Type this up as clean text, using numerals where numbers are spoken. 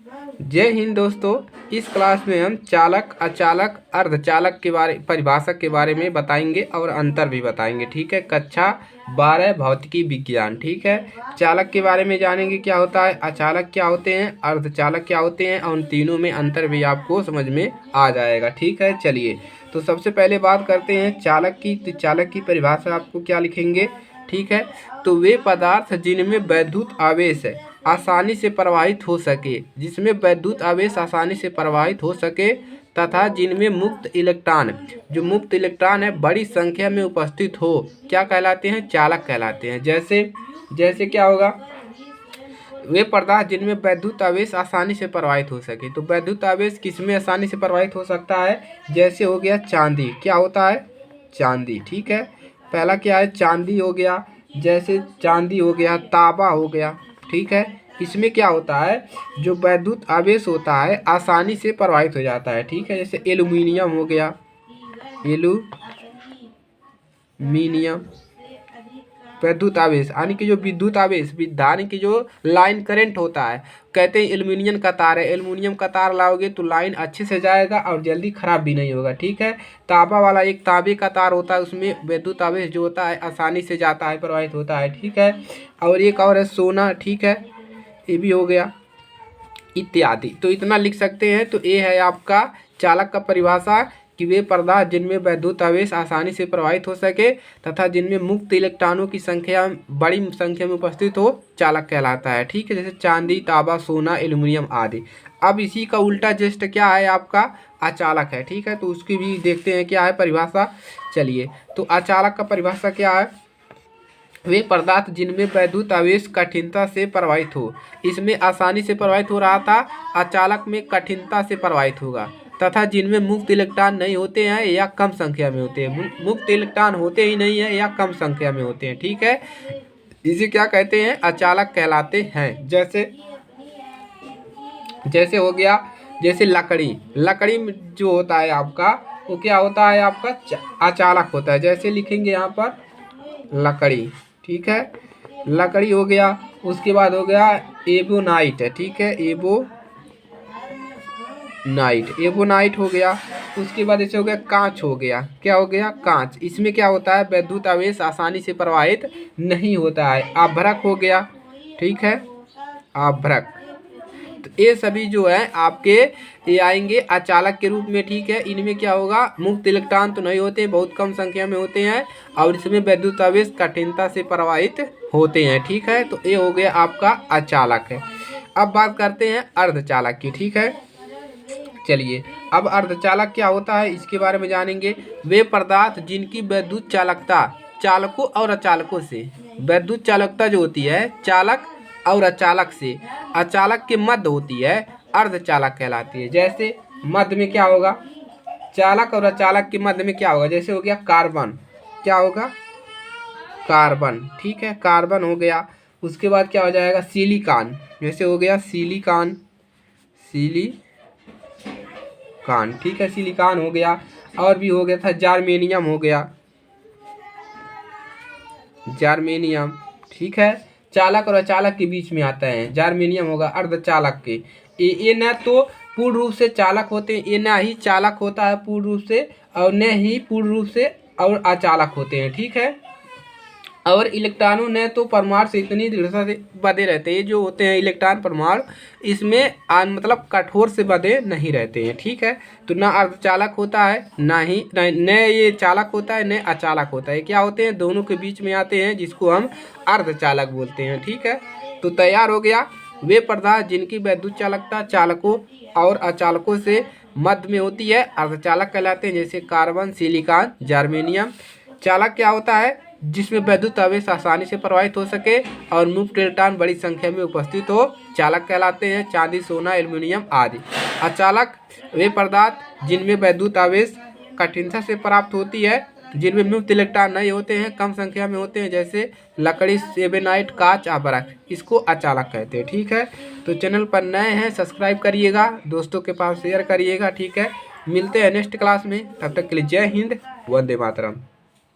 जय हिंद दोस्तों। इस क्लास में हम चालक, अचालक, अर्धचालक के परिभाषा के बारे में बताएंगे और अंतर भी बताएंगे। ठीक है, कक्षा 12 भौतिकी विज्ञान। ठीक है, चालक के बारे में जानेंगे क्या होता है, अचालक क्या होते हैं, अर्धचालक क्या होते हैं, और उन तीनों में अंतर भी आपको समझ में आ जाएगा। ठीक है, चलिए तो सबसे पहले बात करते हैं चालक की। तो चालक की परिभाषा आपको क्या लिखेंगे। ठीक है, तो वे पदार्थ जिनमें वैद्युत आवेश है आसानी से प्रवाहित हो सके, जिसमें वैद्युत आवेश आसानी से प्रवाहित हो सके तथा जिनमें मुक्त इलेक्ट्रॉन, जो मुक्त इलेक्ट्रॉन है बड़ी संख्या में उपस्थित हो, क्या कहलाते हैं, चालक कहलाते हैं। जैसे जैसे क्या होगा, वे पदार्थ जिनमें वैद्युत आवेश आसानी से प्रवाहित हो सके। तो वैद्युत आवेश किसमें आसानी से प्रवाहित हो सकता है, जैसे हो गया चांदी। क्या होता है, चांदी। ठीक है, पहला क्या है, चांदी हो गया, जैसे चांदी हो गया, तांबा हो गया। ठीक है, इसमें क्या होता है, जो वैद्युत आवेश होता है आसानी से प्रवाहित हो जाता है। ठीक है, जैसे एल्युमिनियम हो गया, एल्यूमिनियम वैद्युत आवेश यानी कि जो विद्युत आवेश, यानी कि जो लाइन करंट होता है, कहते हैं एल्युमिनियम का तार है, एल्युमिनियम का तार लाओगे तो लाइन अच्छे से जाएगा और जल्दी खराब भी नहीं होगा। ठीक है, तांबा वाला एक तांबे का तार होता है, उसमें विद्युत आवेश जो होता है आसानी से जाता है, प्रवाहित होता है। ठीक है, और एक और है सोना। ठीक है, ये भी हो गया, इत्यादि। तो इतना लिख सकते हैं। तो ये है आपका चालक का परिभाषा कि वे पदार्थ जिनमें वैद्युत आवेश आसानी से प्रवाहित हो सके तथा जिनमें मुक्त इलेक्ट्रॉनों की संख्या बड़ी संख्या में उपस्थित हो, चालक कहलाता है। ठीक है, जैसे चांदी, तांबा, सोना, एल्युमिनियम आदि। अब इसी का उल्टा जस्ट क्या है, आपका अचालक है। ठीक है, तो उसकी भी देखते हैं क्या है परिभाषा। चलिए, तो अचालक का परिभाषा क्या है, वे पदार्थ जिनमें वैद्युत आवेश कठिनता से प्रवाहित हो। इसमें आसानी से प्रवाहित हो रहा था, अचालक में कठिनता से प्रवाहित होगा, तथा जिनमें मुक्त इलेक्ट्रॉन नहीं होते हैं या कम संख्या में होते हैं। मुक्त इलेक्ट्रॉन होते ही नहीं है या कम संख्या में होते हैं। ठीक है, इसे क्या कहते हैं, अचालक कहलाते हैं। जैसे जैसे हो गया, जैसे लकड़ी, लकड़ी में जो होता है आपका, वो क्या होता है, आपका अचालक होता है। जैसे लिखेंगे यहाँ पर लकड़ी। ठीक है, लकड़ी हो गया। उसके बाद हो गया एबोनाइट है। ठीक है, एबोनाइट हो गया। उसके बाद ऐसे हो गया कांच हो गया। क्या हो गया, कांच। इसमें क्या होता है, वैद्युत आवेश आसानी से प्रवाहित नहीं होता है। आभ्रक हो गया। ठीक है, आभ्रक। तो ये सभी जो है आपके ये आएंगे अचालक के रूप में। ठीक है, इनमें क्या होगा, मुक्त इलेक्ट्रॉन तो नहीं होते, बहुत कम संख्या में होते हैं, और इसमें वैद्युत आवेश कठिनता से प्रवाहित होते हैं। ठीक है, तो ये हो गया आपका अचालक है। अब बात करते हैं अर्धचालक की। ठीक है, चलिए अब अर्धचालक क्या होता है इसके बारे में जानेंगे। वे पदार्थ जिनकी वैद्युत चालकता चालकों और अचालकों से, वैद्युत चालकता जो होती है चालक और अचालक से अचालक के मध्य होती है, अर्धचालक कहलाती है। जैसे मध्य में क्या होगा, चालक और अचालक के मध्य में क्या होगा, जैसे हो गया कार्बन। क्या होगा, कार्बन। ठीक है, कार्बन हो गया। उसके बाद क्या हो जाएगा, सिलिकॉन। जैसे हो गया सिलिकॉन, ठीक है, सिलिकॉन हो गया। और भी हो गया था जर्मेनियम हो गया, जर्मेनियम। ठीक है, चालक और अचालक के बीच में आता है, जर्मेनियम होगा अर्धचालक के। ये न तो पूर्ण रूप से चालक होते हैं, ये न ही चालक होता है पूर्ण रूप से, और न ही पूर्ण रूप से और अचालक होते हैं। ठीक है, और इलेक्ट्रॉनों ने तो परमाणु से इतनी दृढ़ता से बंधे रहते हैं, जो होते हैं इलेक्ट्रॉन परमाणु, इसमें मतलब कठोर से बंधे नहीं रहते हैं। ठीक है, तो ना अर्धचालक होता है, ना ही न ये चालक होता है, न अचालक होता है। क्या होते हैं, दोनों के बीच में आते हैं, जिसको हम अर्धचालक बोलते हैं। ठीक है, तो तैयार हो गया। वे पदार्थ जिनकी वैद्युत चालकता चालकों और अचालकों से मध्य में होती है, अर्धचालक कहलाते हैं। जैसे कार्बन, सिलिकॉन, जर्मेनियम। चालक क्या होता है, जिसमें वैद्युत आवेश आसानी से प्रवाहित हो सके और मुक्त इलेक्ट्रॉन बड़ी संख्या में उपस्थित हो, चालक कहलाते हैं। चांदी, सोना, एल्युमिनियम आदि। अचालक वे पदार्थ जिनमें वैद्युत आवेश कठिनता से प्राप्त होती है, जिनमें मुक्त इलेक्ट्रॉन नहीं होते हैं, कम संख्या में होते हैं, जैसे लकड़ी, एबोनाइट, कांच, आभ्रक, इसको अचालक कहते हैं। ठीक है, तो चैनल पर नए हैं सब्सक्राइब करिएगा, दोस्तों के पास शेयर करिएगा। ठीक है, मिलते हैं नेक्स्ट क्लास में, तब तक के लिए जय हिंद, वंदे मातरम।